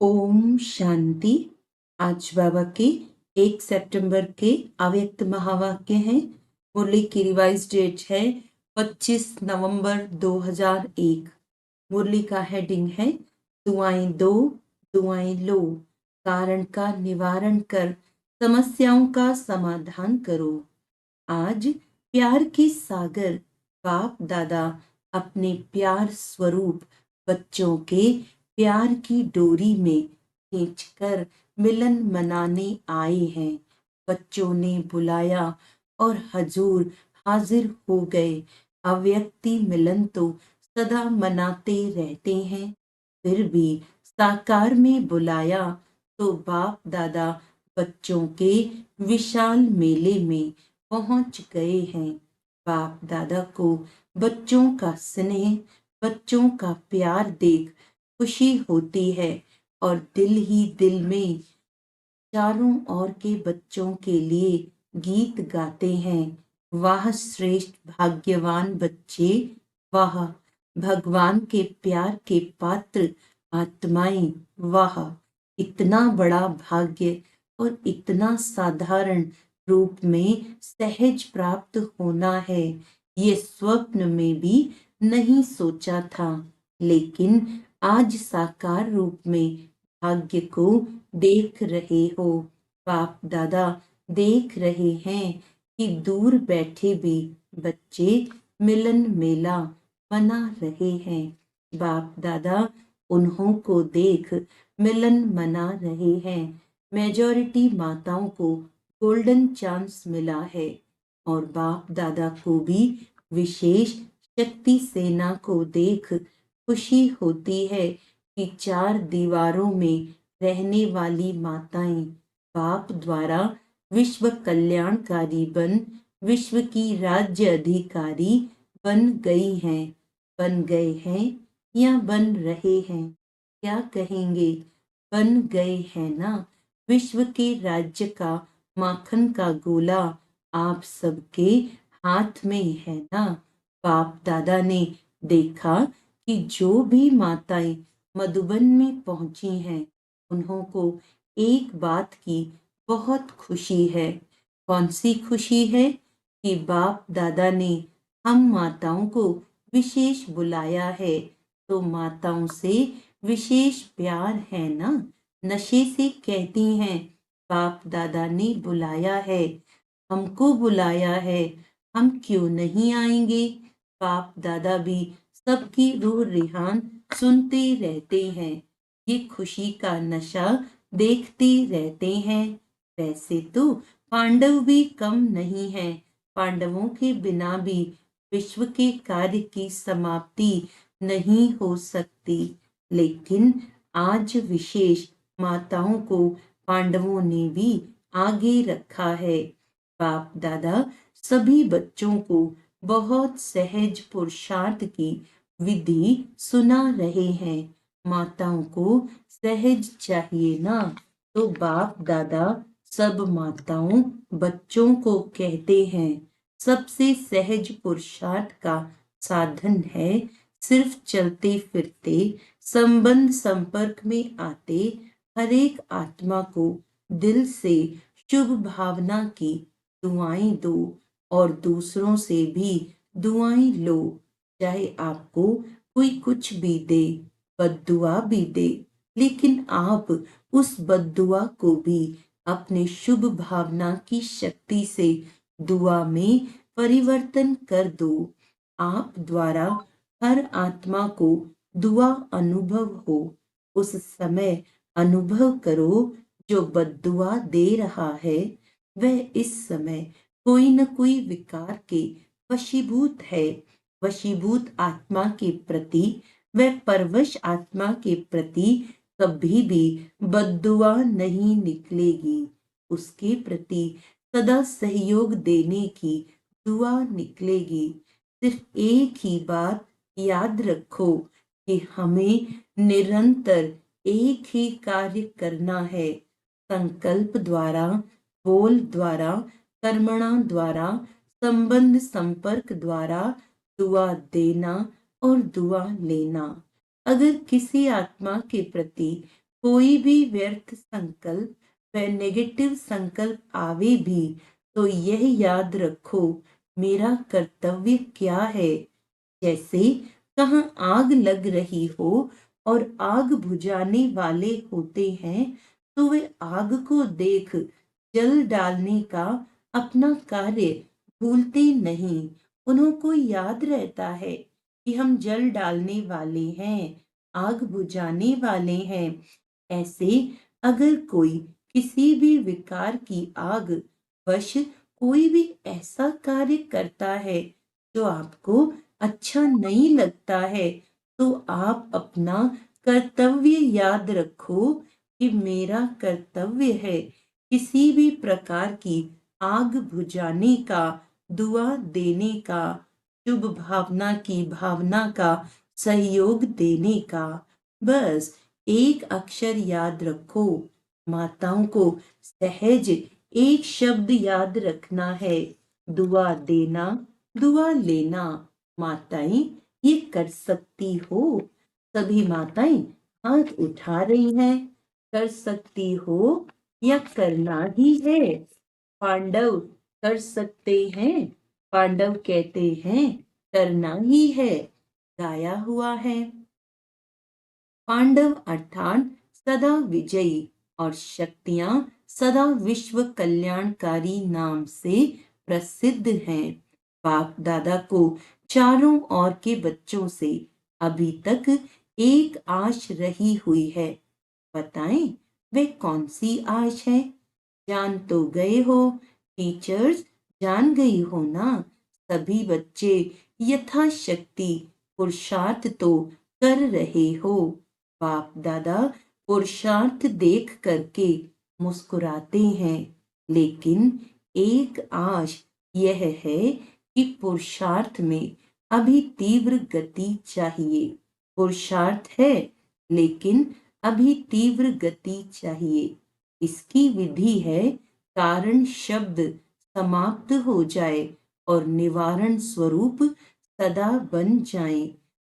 ओम शांति। आज बाबा के 1 सितंबर के अव्यक्त महावाक्य हैं। मुरली की रिवाइज डेट है 25 नवंबर 2001। मुरली का हेडिंग है दुआएं दो, दुआएं लो, कारण का निवारण कर समस्याओं का समाधान करो। आज प्यार के सागर बाप दादा अपने प्यार स्वरूप बच्चों के प्यार की डोरी में खींचकर मिलन मनाने आए हैं। बच्चों ने बुलाया और हजूर हाजिर हो गए। अव्यक्ति मिलन तो सदा मनाते रहते हैं, फिर भी साकार में बुलाया तो बाप दादा बच्चों के विशाल मेले में पहुंच गए हैं। बाप दादा को बच्चों का स्नेह, बच्चों का प्यार देख खुशी होती है और दिल ही दिल में चारों ओर के बच्चों के लिए गीत गाते हैं। वाह श्रेष्ठ भाग्यवान बच्चे, वाह भगवान के प्यार के पात्र आत्माएं, वाह इतना बड़ा भाग्य और इतना साधारण रूप में सहज प्राप्त होना है, ये स्वप्न में भी नहीं सोचा था। लेकिन आज साकार रूप में भाग्य को देख रहे हो। बाप दादा देख रहे हैं कि दूर बैठे भी बच्चे मिलन मेला मना रहे हैं। बाप दादा उन्हों को देख मिलन मना रहे हैं। मेजॉरिटी माताओं को गोल्डन चांस मिला है और बाप दादा को भी विशेष शक्ति सेना को देख खुशी होती है कि 4 दीवारों में रहने वाली माताएं बाप द्वारा विश्व कल्याणकारी बन विश्व की राज्य अधिकारी बन गई हैं, बन गए हैं या बन रहे हैं। क्या कहेंगे? बन गए हैं ना। विश्व के राज्य का माखन का गोला आप सबके हाथ में है ना। बाप दादा ने देखा कि जो भी माताएं मधुबन में पहुंची हैं, उन्हों को एक बात की बहुत खुशी है। कौन सी खुशी है? कि बाप दादा ने हम माताओं को विशेष बुलाया है, तो माताओं से विशेष प्यार है ना। नशे से कहती हैं बाप दादा ने बुलाया है, हमको बुलाया है, हम क्यों नहीं आएंगे। बाप दादा भी सबकी रूह रिहान सुनते रहते हैं, ये खुशी का नशा देखते रहते हैं। वैसे तो पांडव भी कम नहीं है, पांडवों के बिना भी विश्व के कार्य की समाप्ति नहीं हो सकती। लेकिन आज विशेष माताओं को पांडवों ने भी आगे रखा है। बाप दादा सभी बच्चों को बहुत सहज पुरुषार्थ की विधि सुना रहे हैं। माताओं को सहज चाहिए ना, तो बाप दादा सब माताओं बच्चों को कहते हैं सबसे सहज पुरुषार्थ का साधन है सिर्फ चलते फिरते संबंध संपर्क में आते हर एक आत्मा को दिल से शुभ भावना की दुआएं दो और दूसरों से भी दुआएं लो। चाहे आपको कोई कुछ भी दे, बद्दुआ भी दे, लेकिन आप उस बद्दुआ को भी अपने शुभ भावना की शक्ति से दुआ में परिवर्तन कर दो। आप द्वारा हर आत्मा को दुआ अनुभव हो, उस समय अनुभव करो जो बद्दुआ दे रहा है वह इस समय कोई न कोई विकार के वशीभूत है। वशीभूत आत्मा के प्रति वह परवश आत्मा के प्रति कभी भी बद्दुआ नहीं निकलेगी। उसके प्रति सदा सहयोग देने की दुआ निकलेगी। सिर्फ एक ही बात याद रखो कि हमें निरंतर एक ही कार्य करना है। संकल्प द्वारा, बोल द्वारा, कर्मणा द्वारा, संबंध संपर्क द्वारा दुआ देना और दुआ लेना। अगर किसी आत्मा के प्रति कोई भी व्यर्थ संकल्प व नेगेटिव संकल्प आवे भी तो यह याद रखो, मेरा कर्तव्य क्या है। जैसे कहाँ आग लग रही हो और आग बुझाने वाले होते हैं, तो वे आग को देख जल डालने का अपना कार्य भूलते नहीं। उनको याद रहता है कि हम जल डालने वाले हैं, आग बुझाने वाले हैं। ऐसे अगर कोई किसी भी विकार की आग वश कोई भी ऐसा कार्य करता है जो आपको अच्छा नहीं लगता है, तो आप अपना कर्तव्य याद रखो कि मेरा कर्तव्य है किसी भी प्रकार की आग बुझाने का, दुआ देने का, शुभ भावना की भावना का सहयोग देने का। बस एक अक्षर याद रखो। माताओं को सहज एक शब्द याद रखना है, दुआ देना, दुआ लेना। माताएं ये कर सकती हो। सभी माताएं हाथ उठा रही हैं। कर सकती हो या करना ही है। पांडव कर सकते हैं, पांडव कहते हैं करना ही है, गाया हुआ है। पांडव अर्थात सदा विजयी और शक्तियां सदा विश्व कल्याणकारी नाम से प्रसिद्ध हैं। बाप दादा को चारों ओर के बच्चों से अभी तक एक आश रही हुई है। बताएं वे कौन सी आश है? जान तो गए हो, टीचर्स जान गई हो ना। सभी बच्चे यथाशक्ति पुरुषार्थ तो कर रहे हो। बाप दादा पुरुषार्थ देख करके मुस्कुराते हैं, लेकिन एक आश यह है कि पुरुषार्थ में अभी तीव्र गति चाहिए। पुरुषार्थ है, लेकिन अभी तीव्र गति चाहिए। इसकी विधि है कारण शब्द समाप्त हो जाए और निवारण स्वरूप सदा बन जाए।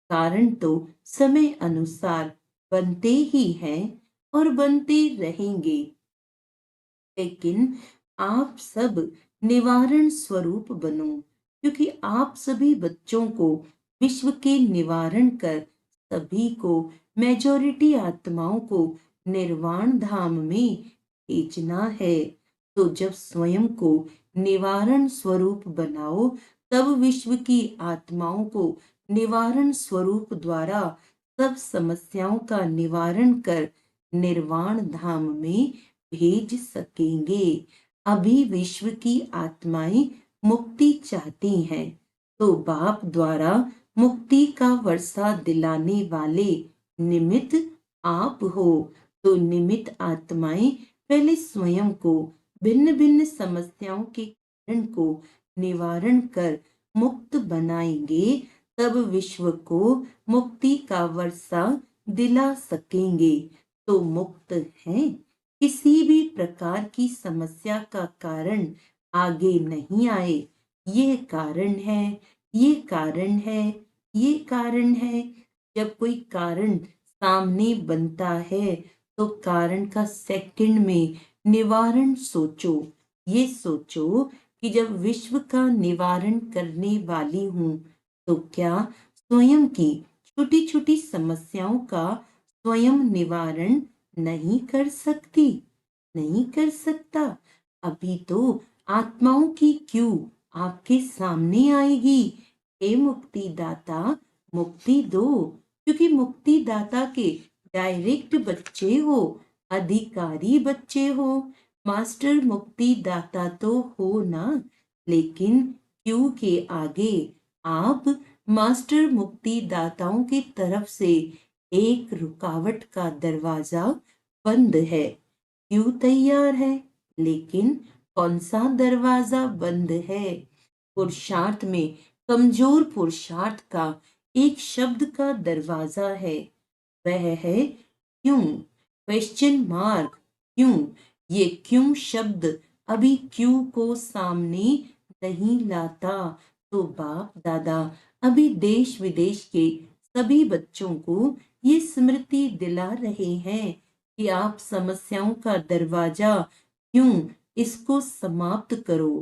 कारण तो समय अनुसार बनते ही हैं और बनते रहेंगे, लेकिन आप सब निवारण स्वरूप बनो, क्योंकि आप सभी बच्चों को विश्व के निवारण कर सभी को, मेजॉरिटी आत्माओं को निर्वाण धाम में भेजना है। तो जब स्वयं को निवारण स्वरूप बनाओ, तब विश्व की आत्माओं को निवारण स्वरूप द्वारा सब समस्याओं का निवारण कर निर्वाण धाम में भेज सकेंगे। अभी विश्व की आत्माएं मुक्ति चाहती हैं, तो बाप द्वारा मुक्ति का वर्षा दिलाने वाले निमित्त आप हो। तो निमित्त आत्माएं पहले स्वयं को भिन्न भिन्न समस्याओं के कारण को निवारण कर मुक्त बनाएंगे, तब विश्व को मुक्ति का वर्षा दिला सकेंगे। तो मुक्त हैं, किसी भी प्रकार की समस्या का कारण आगे नहीं आए। ये कारण है, ये कारण है, ये कारण है। जब कोई कारण सामने बनता है, तो कारण का सेकंड में निवारण सोचो। ये सोचो कि जब विश्व का निवारण करने वाली हूँ, तो क्या स्वयं की छोटी छोटी समस्याओं का स्वयं निवारण नहीं कर सकती? नहीं कर सकता। अभी तो आत्माओं की क्यों आपके सामने आएगी। हे मुक्ति दाता, मुक्ति दो, क्योंकि मुक्ति दाता के डायरेक्ट बच्चे हो, अधिकारी बच्चे हो। मास्टर मुक्ति दाता तो हो ना, लेकिन क्यों के आगे आप मास्टर मुक्ति दाताओं की तरफ से एक रुकावट का दरवाजा बंद है। क्यों तैयार है, लेकिन कौन सा दरवाजा बंद है? पुरुषार्थ में कमजोर पुरुषार्थ का एक शब्द का दरवाजा है, वह है क्यों। क्वेश्चन मार्क, क्यों। ये क्यों शब्द अभी क्यों को सामने नहीं लाता। तो बाप दादा अभी देश विदेश के सभी बच्चों को ये स्मृति दिला रहे हैं कि आप समस्याओं का दरवाजा क्यों इसको समाप्त करो,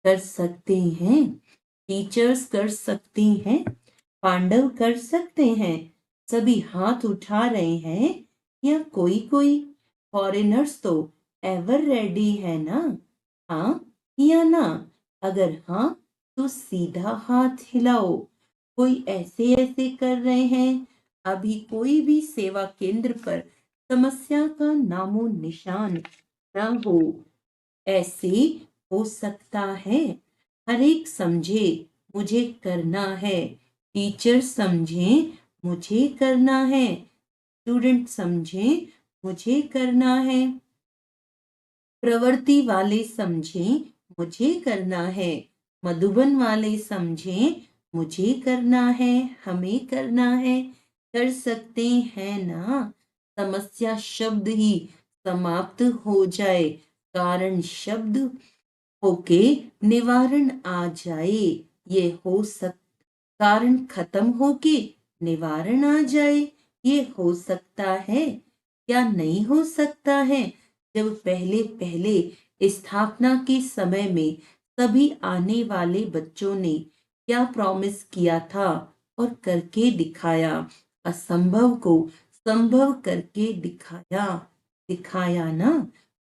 कर सकते हैं। टीचर्स कर सकते हैं, पांडव कर सकते हैं, सभी हाथ उठा रहे हैं, या कोई कोई फॉरेनर्स तो एवर रेडी है ना, हाँ या ना? अगर हाँ तो सीधा हाथ हिलाओ। कोई ऐसे ऐसे कर रहे हैं, अभी कोई भी सेवा केंद्र पर समस्या का नामो निशान न हो। ऐसे हो सकता है हर एक समझे मुझे करना है, टीचर समझे मुझे करना है, स्टूडेंट समझे मुझे करना है, प्रवृत्ति वाले समझे मुझे करना है, मधुबन वाले समझे मुझे करना है, हमें करना है, कर सकते हैं ना। समस्या शब्द ही समाप्त हो जाए, कारण शब्द होके निवारण आ जाए। ये हो सक कारण खत्म होके निवारण आ जाए, ये हो सकता है। क्या नहीं हो सकता है? जब पहले पहले स्थापना के समय में सभी आने वाले बच्चों ने क्या प्रॉमिस किया था और करके दिखाया, असंभव को संभव करके दिखाया, दिखाया ना।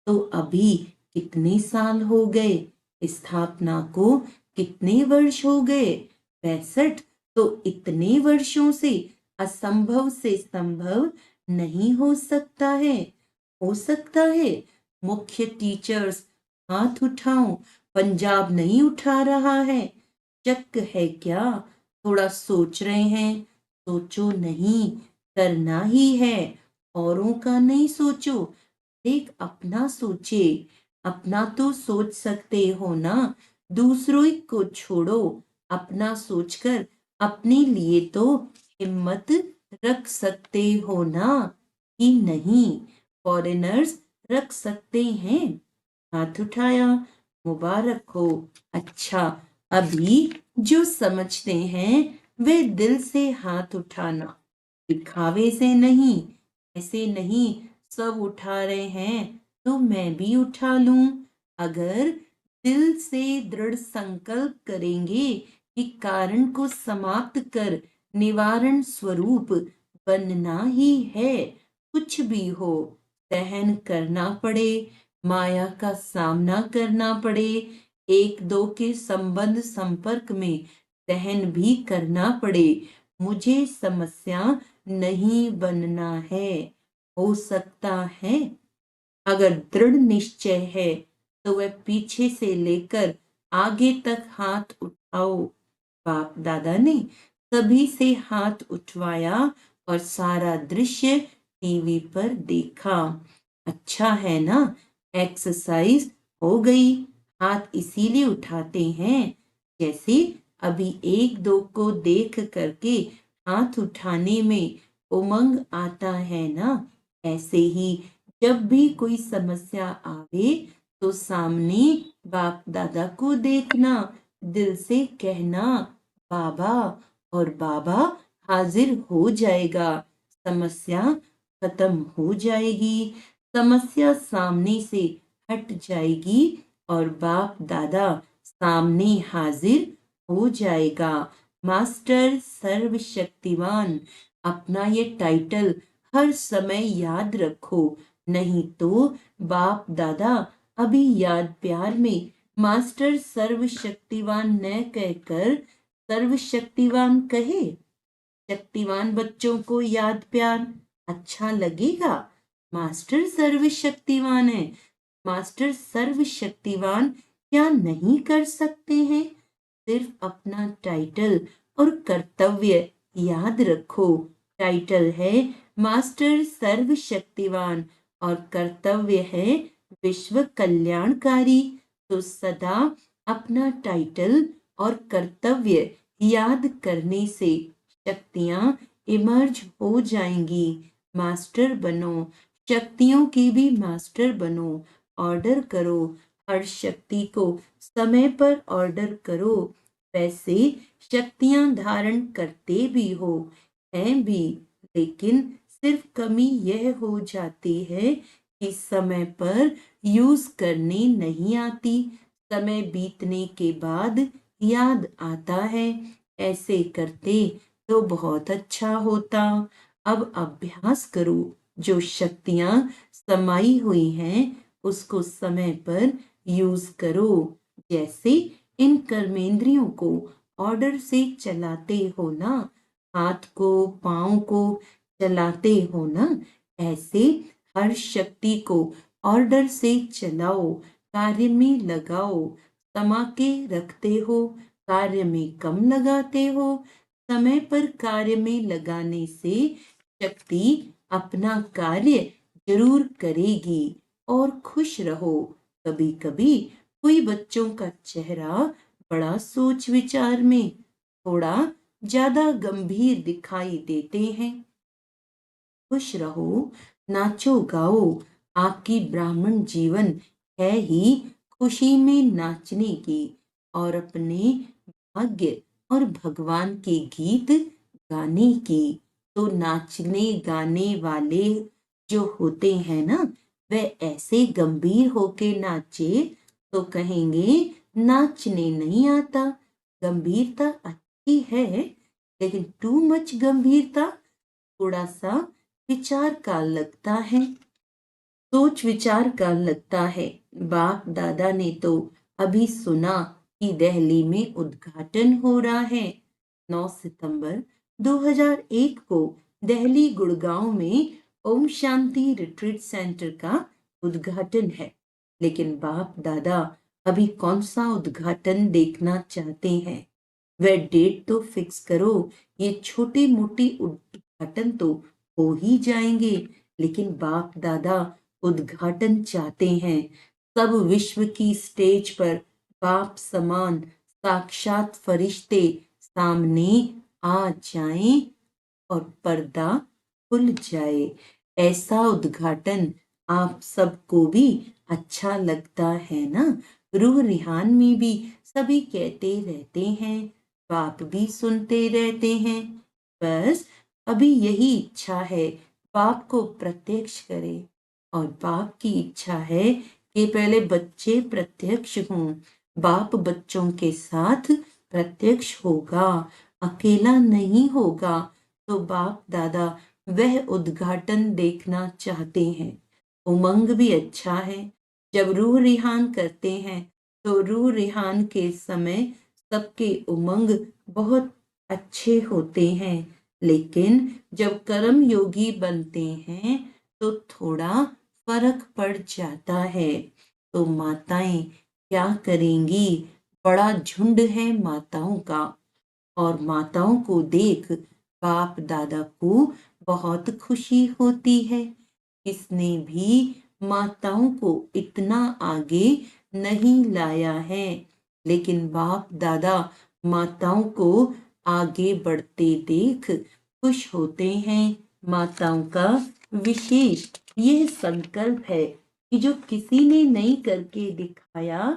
तो अभी कितने साल हो गए स्थापना को, कितने वर्ष हो गए? 65। तो इतने वर्षों से असंभव से संभव नहीं हो सकता है, हो सकता है। मुख्य टीचर्स हाथ उठाओ, पंजाब नहीं उठा रहा है, शक है क्या? थोड़ा सोच रहे हैं, सोचो नहीं, करना ही है, औरों का नहीं सोचो, एक अपना सोचे। अपना तो सोच सकते हो ना, दूसरों को छोड़ो, अपना सोचकर अपने लिए तो हिम्मत रख सकते हो ना, कि नहीं? फॉरेनर्स रख सकते हैं, हाथ उठाया, मुबारक हो। अच्छा, अभी जो समझते हैं वे दिल से हाथ उठाना, दिखावे से नहीं, ऐसे नहीं सब उठा रहे हैं तो मैं भी उठा लूं। अगर दिल से दृढ़ संकल्प करेंगे कि कारण को समाप्त कर निवारण स्वरूप बनना ही है, कुछ भी हो, सहन करना पड़े, माया का सामना करना पड़े, एक दो के संबंध संपर्क में सहन भी करना पड़े, मुझे समस्या नहीं बनना है। हो सकता है अगर दृढ़ निश्चय है तो वह पीछे से लेकर आगे तक हाथ उठाओ। बाप दादा ने सभी से हाथ उठवाया और सारा दृश्य टीवी पर देखा। अच्छा है ना, एक्सरसाइज हो गई। हाथ इसीलिए उठाते हैं जैसे अभी एक दो को देख करके हाथ उठाने में उमंग आता है ना, ऐसे ही जब भी कोई समस्या आवे तो सामने बाप दादा को देखना, दिल से कहना बाबा, और बाबा हाजिर हो जाएगा, समस्या खत्म हो जाएगी, समस्या सामने से हट जाएगी और बाप दादा सामने हाजिर हो जाएगा। मास्टर सर्वशक्तिवान, अपना ये टाइटल हर समय याद रखो, नहीं तो बाप दादा अभी याद प्यार में मास्टर सर्वशक्तिवान न कहकर सर्वशक्तिवान कहे। शक्तिवान बच्चों को याद प्यार अच्छा लगेगा, मास्टर सर्वशक्तिवान है, मास्टर सर्वशक्तिवान क्या नहीं कर सकते हैं? सिर्फ अपना टाइटल और कर्तव्य याद रखो। टाइटल है मास्टर सर्वशक्तिवान और कर्तव्य है विश्व कल्याणकारी। तो सदा अपना टाइटल और कर्तव्य याद करने से शक्तियां इमर्ज हो जाएंगी। मास्टर बनो, शक्तियों की भी मास्टर बनो, ऑर्डर करो, हर शक्ति को समय पर ऑर्डर करो। वैसे शक्तियां धारण करते भी हो, हैं भी, लेकिन सिर्फ कमी यह हो जाती है कि समय पर यूज करने नहीं आती। समय बीतने के बाद याद आता है। ऐसे करते तो बहुत अच्छा होता। अब अभ्यास करो। जो शक्तियां समाई हुई हैं उसको समय पर यूज करो। जैसे इन कर्मेंद्रियों को ऑर्डर से चलाते हो ना, हाथ को पाँव को चलाते हो ना, ऐसे हर शक्ति को ऑर्डर से चलाओ, कार्य में लगाओ। समा के रखते हो, कार्य में कम लगाते हो। समय पर कार्य में लगाने से शक्ति अपना कार्य जरूर करेगी। और खुश रहो। कभी कभी कोई बच्चों का चेहरा बड़ा सोच विचार में थोड़ा ज्यादा गंभीर दिखाई देते हैं। खुश रहो, नाचो गाओ। आपकी ब्राह्मण जीवन है ही खुशी में नाचने की और अपने भाग्य और भगवान के गीत गाने की। तो नाचने गाने वाले जो होते हैं ना, वह ऐसे गंभीर होके नाचे तो कहेंगे नाचने नहीं आता। गंभीरता अच्छी है, लेकिन टू मच गंभीरता थोड़ा सा विचार का लगता है, सोच विचार का लगता है। बाप दादा ने तो अभी सुना कि दिल्ली में उद्घाटन हो रहा है। 9 सितंबर 2001 को दिल्ली गुड़गांव में ओम शांति रिट्रीट सेंटर का उद्घाटन है। लेकिन बाप दादा अभी कौन सा उद्घाटन देखना चाहते हैं? वह डेट तो फिक्स करो। ये छोटी मोटी उद्घाटन तो हो ही जाएंगे, लेकिन बाप दादा उद्घाटन चाहते हैं। सब विश्व की स्टेज पर बाप समान साक्षात फरिश्ते सामने आ जाएं और पर्दा खुल जाए। ऐसा उद्घाटन आप सबको भी अच्छा लगता है ना? रूह रिहान में भी सभी कहते रहते हैं, बाप भी सुनते रहते हैं। बस अभी यही इच्छा है, बाप को प्रत्यक्ष करे। और बाप की इच्छा है कि पहले बच्चे प्रत्यक्ष हों। बाप बच्चों के साथ प्रत्यक्ष होगा, अकेला नहीं होगा। तो बाप दादा वह उद्घाटन देखना चाहते हैं। उमंग भी अच्छा है। जब रूह रिहान करते हैं तो रूह रिहान के समय सबके उमंग बहुत अच्छे होते हैं। लेकिन जब कर्म योगी बनते हैं तो थोड़ा फर्क पड़ जाता है। तो माताएं क्या करेंगी? बड़ा झुंड है माताओं का, और माताओं को देख बाप दादा को बहुत खुशी होती है। इसने भी माताओं को इतना आगे नहीं लाया है, लेकिन बाप दादा माताओं को आगे बढ़ते देख खुश होते हैं। माताओं का विशेष यह संकल्प है कि जो किसी ने नहीं करके दिखाया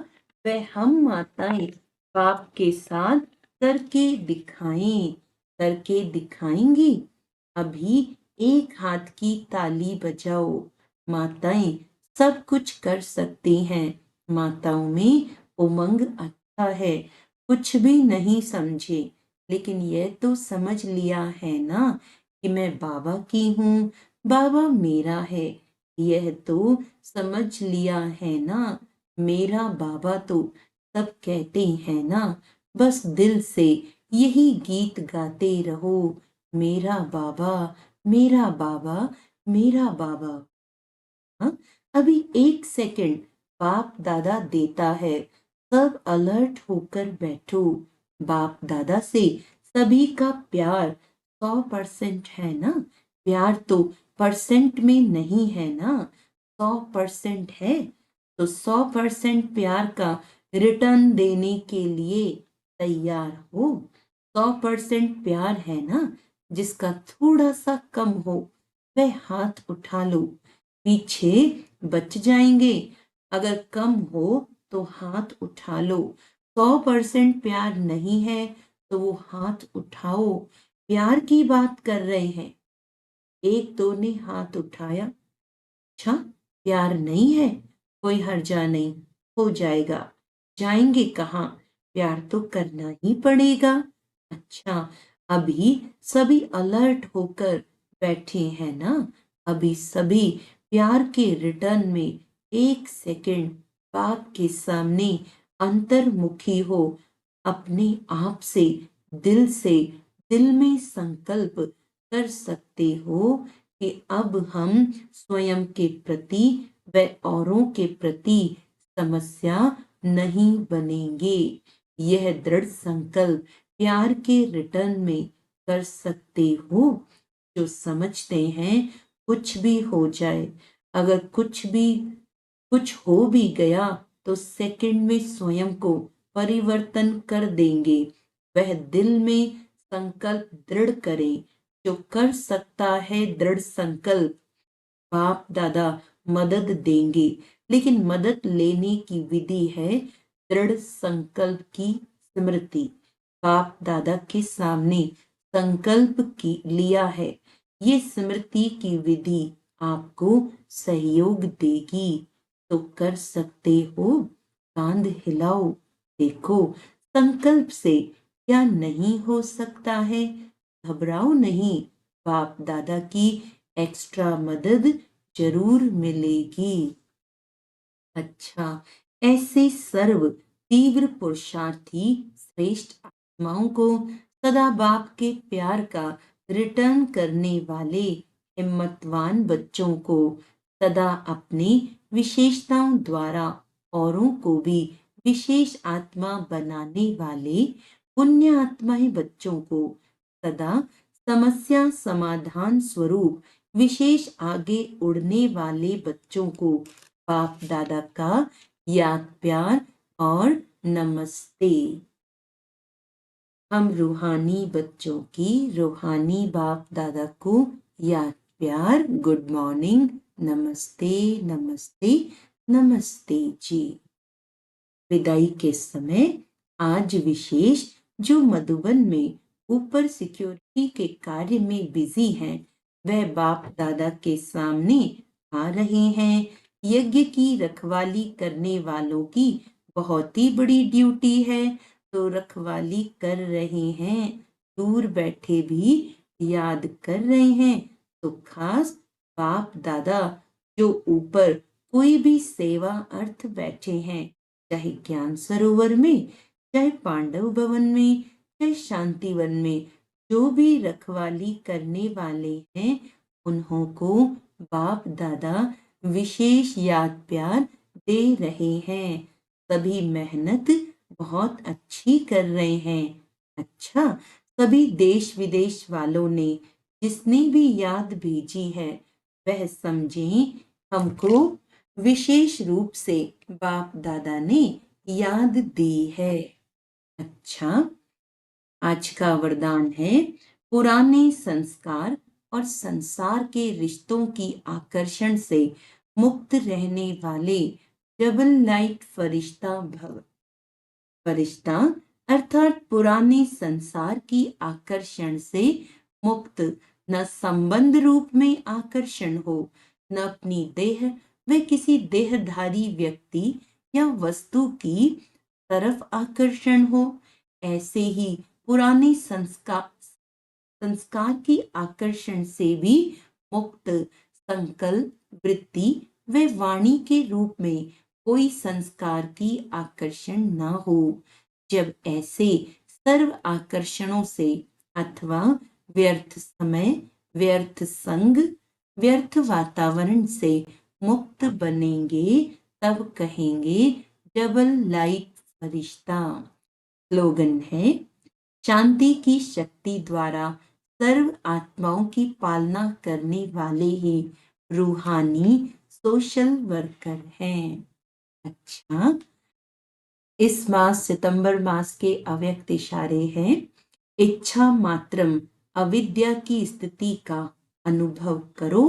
वह हम माताएं बाप के साथ करके दिखाएं। करके दिखाएंगी। अभी एक हाथ की ताली बजाओ। माताएं सब कुछ कर सकती हैं। माताओं में उमंग अच्छा है। कुछ भी नहीं समझे, लेकिन यह तो समझ लिया है ना कि मैं बाबा की हूँ, बाबा मेरा है। यह तो समझ लिया है ना, मेरा बाबा तो सब कहते हैं ना। बस दिल से यही गीत गाते रहो, मेरा बाबा, मेरा बाबा, मेरा बाबा। हाँ? अभी एक सेकंड बाप दादा देता है। सब अलर्ट होकर बैठो। बाप दादा से सभी का प्यार 100% है ना? प्यार तो परसेंट में नहीं है ना, 100% है। तो 100% प्यार का रिटर्न देने के लिए तैयार हो। 100% प्यार है ना? जिसका थोड़ा सा कम हो वह हाथ उठा लो, पीछे बच जाएंगे। अगर कम हो तो हाथ उठा लो। 100% प्यार नहीं है तो वो हाथ उठाओ। प्यार की बात कर रहे हैं। एक दो ने हाथ उठाया। अच्छा, प्यार नहीं है? कोई हर्जा नहीं, हो जाएगा। जाएंगे कहाँ? प्यार तो करना ही पड़ेगा। अच्छा, अभी सभी अलर्ट होकर बैठे हैं ना? अभी सभी प्यार के रिटर्न में एक सेकंड बाप के सामने अंतर्मुखी हो, अपने आप से दिल में संकल्प कर सकते हो कि अब हम स्वयं के प्रति व औरों के प्रति समस्या नहीं बनेंगे। यह दृढ़ संकल्प प्यार के रिटर्न में कर सकते हो, जो समझते हैं कुछ भी हो जाए, अगर कुछ हो भी गया तो सेकंड में स्वयं को परिवर्तन कर देंगे। वह दिल में संकल्प दृढ़ करे, जो कर सकता है दृढ़ संकल्प, बाप दादा मदद देंगे। लेकिन मदद लेने की विधि है दृढ़ संकल्प की स्मृति। बाप दादा के सामने संकल्प की लिया है, ये स्मृति की विधि आपको सहयोग देगी, तो कर सकते हो। कांध हिलाओ, देखो संकल्प से क्या नहीं हो सकता है। घबराओ नहीं, बाप दादा की एक्स्ट्रा मदद जरूर मिलेगी। अच्छा, ऐसे सर्व तीव्र पुरुषार्थी श्रेष्ठ आत्माओं को सदा बाप के प्यार का रिटर्न करने वाले हिम्मतवान बच्चों को सदा अपनी विशेषताओं द्वारा औरों को भी विशेष आत्मा बनाने वाले पुण्य आत्माएं बच्चों को सदा समस्या समाधान स्वरूप विशेष आगे उड़ने वाले बच्चों को बाप दादा का याद प्यार और नमस्ते। हम रूहानी बच्चों की रूहानी बाप दादा को याद प्यार, गुड मॉर्निंग, नमस्ते नमस्ते नमस्ते जी। विदाई के समय आज विशेष जो मधुबन में ऊपर सिक्योरिटी के कार्य में बिजी हैं, वह बाप दादा के सामने आ रहे हैं। यज्ञ की रखवाली करने वालों की बहुत ही बड़ी ड्यूटी है, तो रखवाली कर रहे हैं, दूर बैठे भी याद कर रहे हैं। तो खास बाप दादा जो ऊपर कोई भी सेवा अर्थ बैठे हैं, चाहे ज्ञान सरोवर में, चाहे पांडव भवन में, चाहे शांतिवन में, जो भी रखवाली करने वाले हैं, उन्हों को बाप दादा विशेष याद प्यार दे रहे हैं। सभी मेहनत बहुत अच्छी कर रहे हैं। अच्छा, सभी देश विदेश वालों ने जिसने भी याद भेजी है, वह समझें हमको विशेष रूप से बाप दादा ने याद दी है। अच्छा, आज का वरदान है पुराने संस्कार और संसार के रिश्तों की आकर्षण से मुक्त रहने वाले डबल लाइट फरिश्ता भव। फरिश्ता अर्थात पुराने संसार की आकर्षण से मुक्त, न संबंध रूप में आकर्षण हो, न अपनी देह व किसी देहधारी व्यक्ति या वस्तु की तरफ आकर्षण हो। ऐसे ही पुराने संस्कार की आकर्षण से भी मुक्त, संकल्प वृत्ति व वाणी के रूप में कोई संस्कार की आकर्षण न हो। जब ऐसे सर्व आकर्षणों से अथवा व्यर्थ समय, व्यर्थ संग, व्यर्थ वातावरण से मुक्त बनेंगे, तब कहेंगे डबल लाइट फरिश्ता। स्लोगन है, शांति की शक्ति द्वारा सर्व आत्माओं की पालना करने वाले ही रूहानी सोशल वर्कर हैं। अच्छा, इस मास सितंबर मास के अव्यक्त इशारे हैं। इच्छा मात्रम अविद्या की स्थिति का अनुभव करो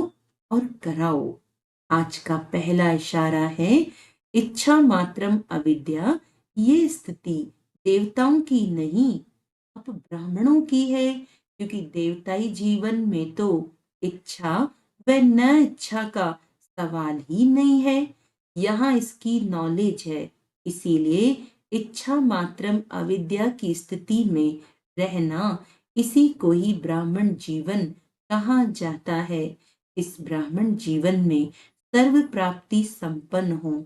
और कराओ। आज का पहला इशारा है इच्छा मात्रम अविद्या, ये स्थिति देवताओं की नहीं, अब ब्राह्मणों की है, क्योंकि देवताई जीवन में तो इच्छा व न इच्छा का सवाल ही नहीं है। यहाँ इसकी नॉलेज है। इसीलिए इच्छा मात्रम अविद्या की स्थिति में रहना, इसी को ही ब्राह्मण जीवन कहा जाता है। इस ब्राह्मण जीवन में सर्व प्राप्ति संपन्न हो,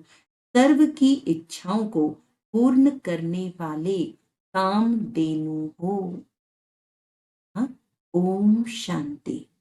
सर्व की इच्छाओं को पूर्ण करने वाले कामधेनु हो। हाँ? ओम शांति।